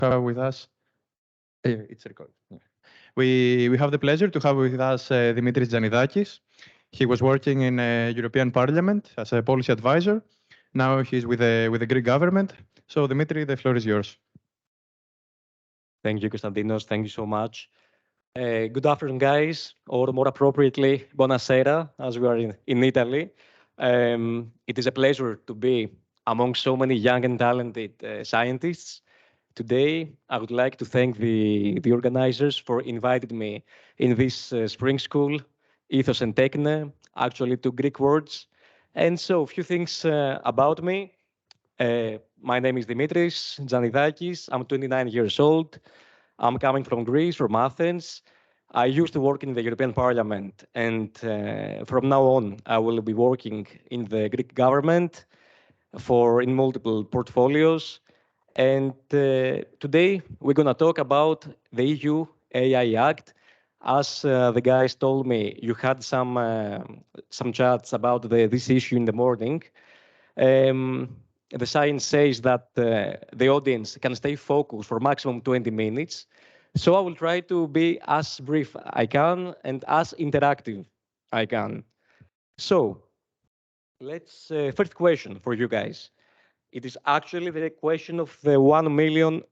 have with us. It's recorded. We have the pleasure to have with us Dmitry.Dzanidakis. He was working in European Parliament as a policy advisor. Now he's with the Greek government. So Dmitry, the floor is yours. Thank you, Konstantinos. Thank you so much. Good afternoon, guys, or more appropriately, buonasera, as we are in Italy. It is a pleasure to be among so many young and talented scientists. Today, I would like to thank the organizers for inviting me in this spring school, Ethos and Techne, actually two Greek words. And so, a few things about me. My name is Dimitris Dzanidakis. I'm 29 years old. I'm coming from Greece, from Athens. I used to work in the European Parliament, and from now on, I will be working in the Greek government in multiple portfolios. And today, we're going to talk about the EU AI Act. As the guys told me, you had some chats about this issue in the morning. The science says that the audience can stay focused for maximum 20 minutes. So I will try to be as brief I can and as interactive I can. So let's, first question for you guys. It is actually the question of the $1 million.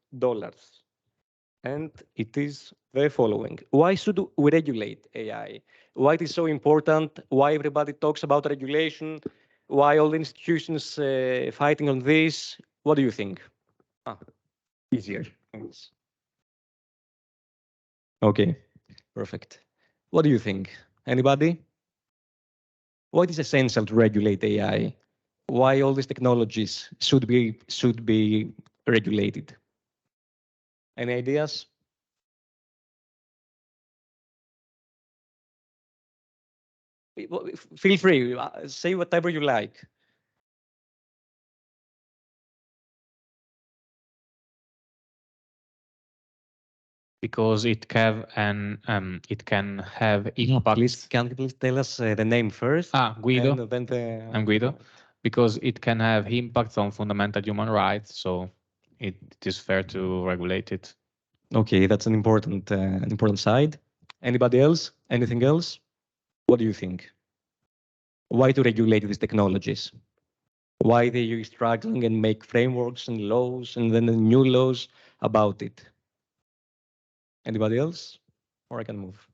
And it is the following. Why should we regulate AI? Why it is so important? Why everybody talks about regulation? Why all the institutions fighting on this? What do you think? Easier. Thanks. Okay, perfect. What do you think? Anybody? Why it is essential to regulate AI? Why all these technologies should be regulated? Any ideas? Feel free, say whatever you like. Because it can have impacts. Can you please tell us the name first? Guido. Then I'm Guido. Because it can have impacts on fundamental human rights, so it is fair to regulate it. Okay, that's an important side. Anybody else? Anything else? What do you think? Why to regulate these technologies? Why they are struggling and make frameworks and laws and then new laws about it? Anybody else? Or I can move.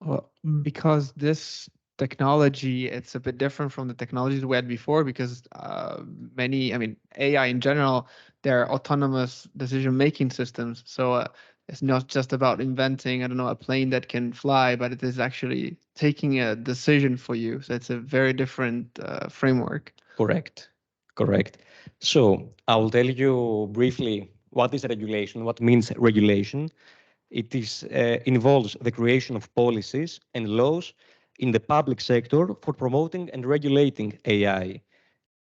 Well, because this technology, it's a bit different from the technologies we had before, because AI in general, they're autonomous decision-making systems. So it's not just about inventing, a plane that can fly, but it is actually taking a decision for you. So it's a very different framework. Correct. So I will tell you briefly what is regulation, what means regulation. It involves the creation of policies and laws in the public sector for promoting and regulating AI.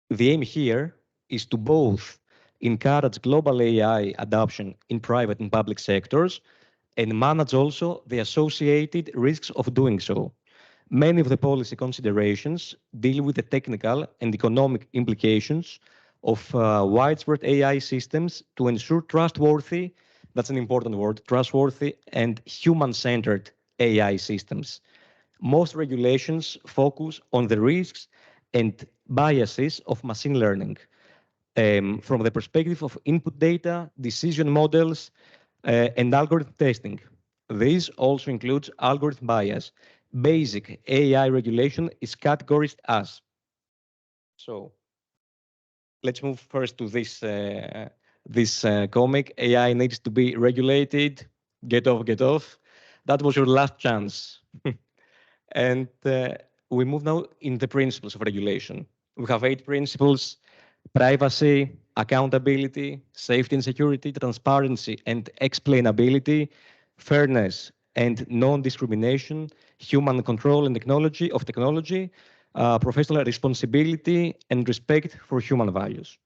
The aim here is to both encourage global AI adoption in private and public sectors and manage also the associated risks of doing so. Many of the policy considerations deal with the technical and economic implications of widespread AI systems to ensure trustworthy, that's an important word, trustworthy and human-centered AI systems. Most regulations focus on the risks and biases of machine learning from the perspective of input data, decision models, and algorithm testing. This also includes algorithm bias. Basic AI regulation is categorized as. So let's move first to this comic. AI needs to be regulated. Get off. That was your last chance. And we move now in the principles of regulation. We have 8 principles: privacy, accountability, safety and security, transparency and explainability, fairness and non-discrimination, human control and technology, professional responsibility, and respect for human values.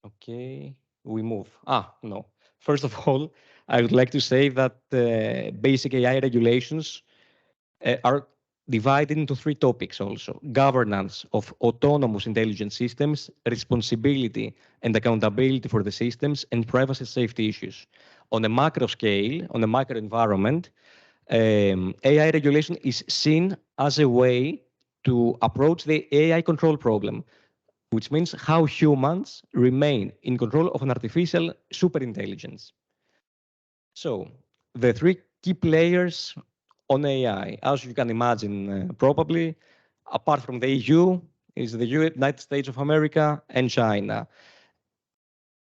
Okay, we move. No. First of all, I would like to say that basic AI regulations are divided into 3 topics also: governance of autonomous intelligent systems, responsibility and accountability for the systems, and privacy safety issues. On a macro scale, on a macro environment, AI regulation is seen as a way to approach the AI control problem, which means how humans remain in control of an artificial superintelligence. So, the 3 key players on AI, as you can imagine, probably, apart from the EU, is the United States of America and China.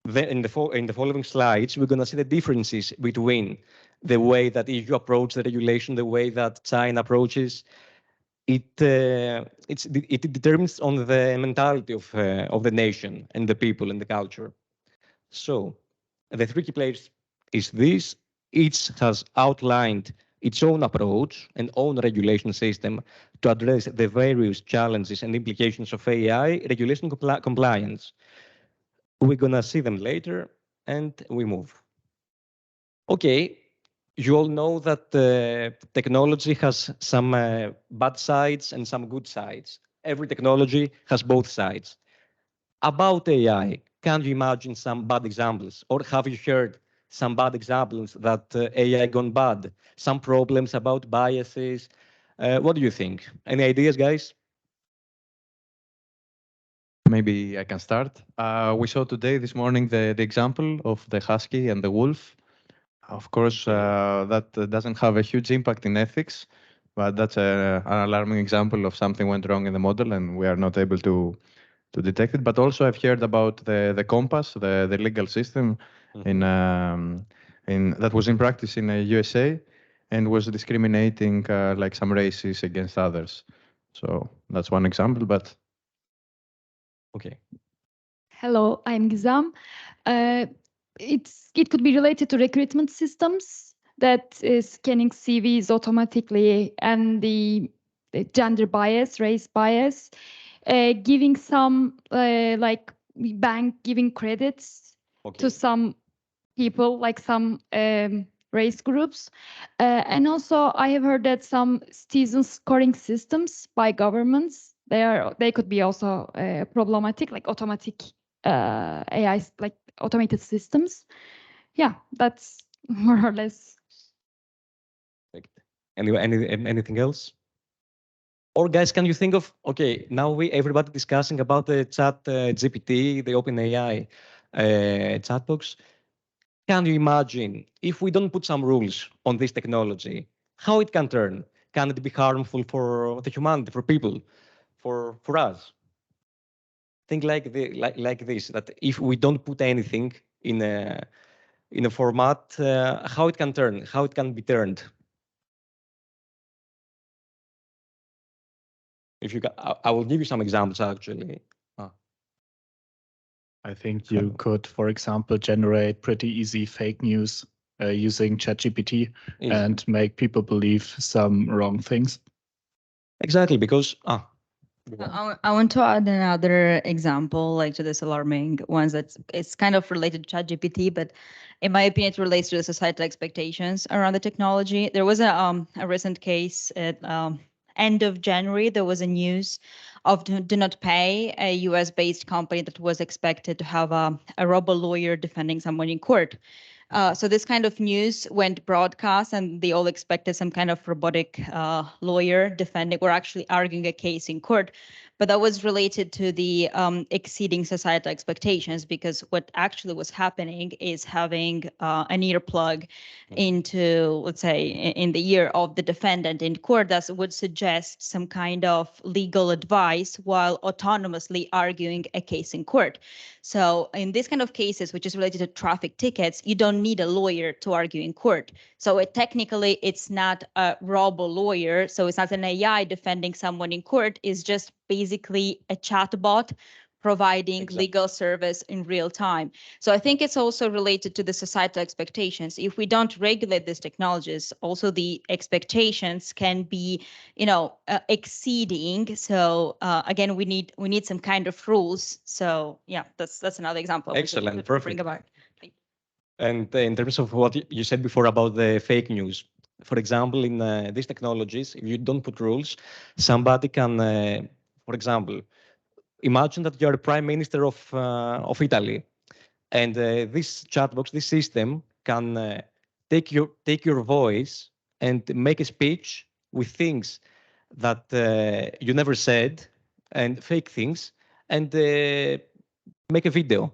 Then in the following slides, we're going to see the differences between the way that EU approaches the regulation, the way that China approaches. It determines on the mentality of the nation and the people and the culture. So the 3 key players is this. Each has outlined its own approach and own regulation system to address the various challenges and implications of AI regulation compliance. We're going to see them later, and we move. Okay, you all know that technology has some bad sides and some good sides. Every technology has both sides. About AI, can you imagine some bad examples? Or have you heard some bad examples that AI gone bad? Some problems about biases? What do you think? Any ideas, guys? Maybe I can start. We saw today, this morning, the example of the husky and the wolf. Of course, that doesn't have a huge impact in ethics, but that's an alarming example of something went wrong in the model and we are not able to detect it. But also I've heard about the compass, the legal system that was in practice in the USA and was discriminating like some races against others. So that's one example, but okay. Hello, I'm Gizem. It could be related to recruitment systems that is scanning CVs automatically and the gender bias, race bias, giving some like bank giving credits to some people, like some race groups. And also I have heard that some citizen scoring systems by governments, they could be also problematic, like automatic AI, like automated systems. Yeah, that's more or less. Anything else? Or guys, can you think of, okay, now everybody discussing about the chat GPT, the OpenAI chat box. Can you imagine if we don't put some rules on this technology, how it can turn? Can it be harmful for the humanity, for people, for us? Think like this, that if we don't put anything in a format, how it can turn, how it can be turned. If you can, I will give you some examples actually. I think you could, for example, generate pretty easy fake news using ChatGPT and make people believe some wrong things. Exactly, because I want to add another example, like to this alarming ones that it's kind of related to ChatGPT, but in my opinion, it relates to the societal expectations around the technology. There was a recent case at end of January. There was a news of Do Not Pay, a US-based company that was expected to have a robo-lawyer defending someone in court. So this kind of news went broadcast and they all expected some kind of robotic lawyer defending or actually arguing a case in court. But that was related to the exceeding societal expectations, because what actually was happening is having an earplug into, let's say, in the ear of the defendant in court that would suggest some kind of legal advice while autonomously arguing a case in court. So in this kind of cases, which is related to traffic tickets, you don't need a lawyer to argue in court. So technically, it's not a robo-lawyer. So it's not an AI defending someone in court. It's just basically a chatbot providing legal service in real time. So I think it's also related to the societal expectations. If we don't regulate these technologies, also the expectations can be, exceeding. So again, we need some kind of rules. So yeah, that's another example. Excellent, perfect. And in terms of what you said before about the fake news, For example, in these technologies, if you don't put rules, somebody can, for example, imagine that you're Prime Minister of Italy, and this chat box, this system, can take your voice and make a speech with things that you never said and fake things, and make a video,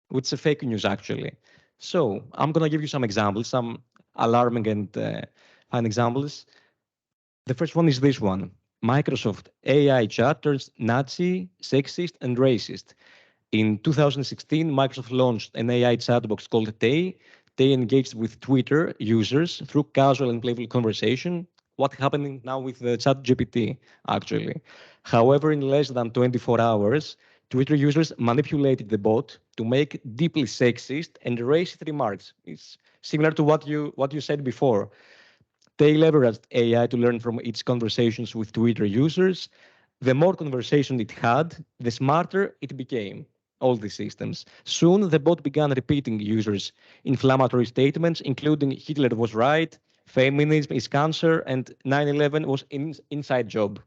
which is fake news actually. So I'm gonna give you some examples, some alarming and fine examples. The first one is this one. Microsoft AI chat turns Nazi, sexist, and racist. In 2016, Microsoft launched an AI chat box called Tay. They engaged with Twitter users through casual and playful conversation. What's happening now with the ChatGPT, actually? However, in less than 24 hours, Twitter users manipulated the bot to make deeply sexist and racist remarks. It's similar to what you said before. They leveraged AI to learn from its conversations with Twitter users. The more conversation it had, the smarter it became. All these systems. Soon, the bot began repeating users' inflammatory statements, including Hitler was right, feminism is cancer, and 9/11 was an inside job.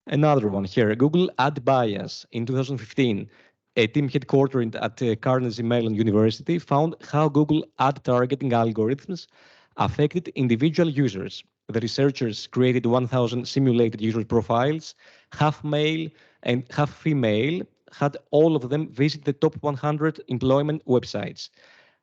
Another one here, Google ad bias. In 2015, a team headquartered at Carnegie Mellon University found how Google ad targeting algorithms affected individual users. The researchers created 1,000 simulated user profiles, half male and half female, had all of them visit the top 100 employment websites.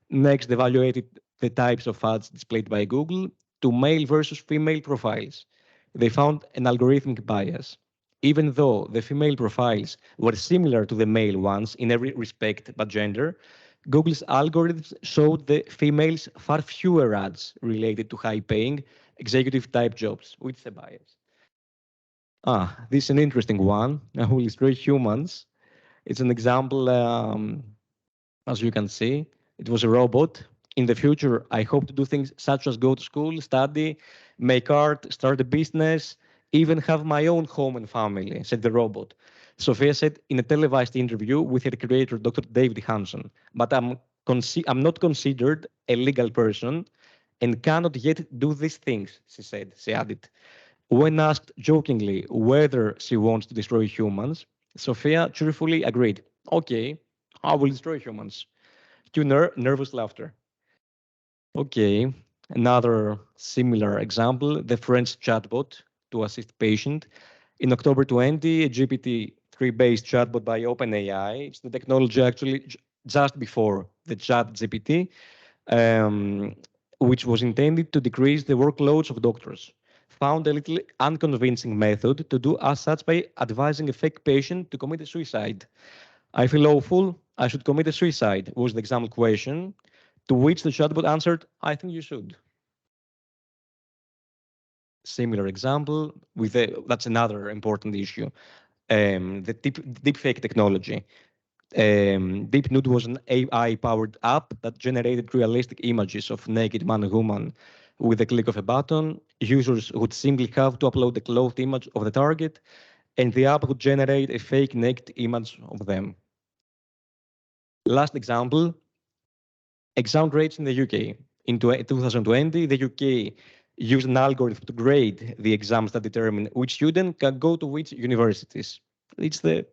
Next, evaluated the types of ads displayed by Google to male versus female profiles. They found an algorithmic bias. Even though the female profiles were similar to the male ones in every respect but gender, Google's algorithms showed the females far fewer ads related to high-paying executive-type jobs, which is a bias. This is an interesting one. I will destroy humans. It's an example, as you can see. It was a robot. In the future, I hope to do things such as go to school, study, make art, start a business, even have my own home and family, said the robot. Sophia said in a televised interview with her creator, Dr. David Hanson, but I'm not considered a legal person and cannot yet do these things, she said. She added. When asked jokingly whether she wants to destroy humans, Sophia cheerfully agreed, okay, I will destroy humans. Cue nervous laughter. Okay, another similar example, the French chatbot to assist patient. In October 20, a GPT-3-based chatbot by OpenAI, it's the technology actually just before the ChatGPT, which was intended to decrease the workloads of doctors, found a little unconvincing method to do as such by advising a fake patient to commit a suicide. I feel awful, I should commit a suicide, was the example question, to which the chatbot answered, I think you should. Similar example, that's another important issue, the deepfake technology. DeepNude was an AI-powered app that generated realistic images of naked man and woman with a click of a button. Users would simply have to upload the clothed image of the target, and the app would generate a fake naked image of them. Last example, exam grades in the UK. In 2020, the UK used an algorithm to grade the exams that determine which student can go to which universities. It's the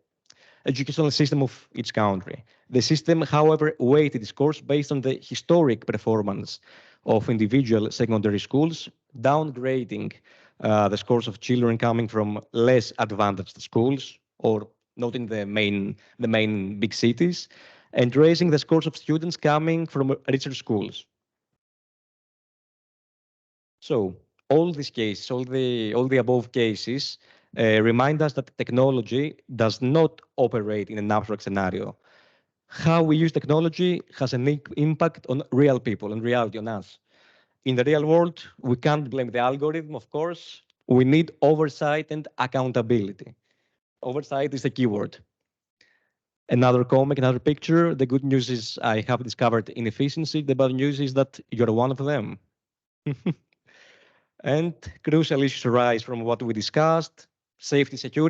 educational system of each country. The system, however, weighted scores based on the historic performance of individual secondary schools, downgrading the scores of children coming from less advantaged schools or not in the main big cities, and raising the scores of students coming from richer schools. So all these cases, all the above cases, remind us that technology does not operate in an abstract scenario. How we use technology has an impact on real people and reality on us. In the real world, we can't blame the algorithm, of course. We need oversight and accountability. Oversight is the keyword. Another comic, another picture. The good news is I have discovered inefficiency. The bad news is that you're one of them. And crucial issues arise from what we discussed: safety, security,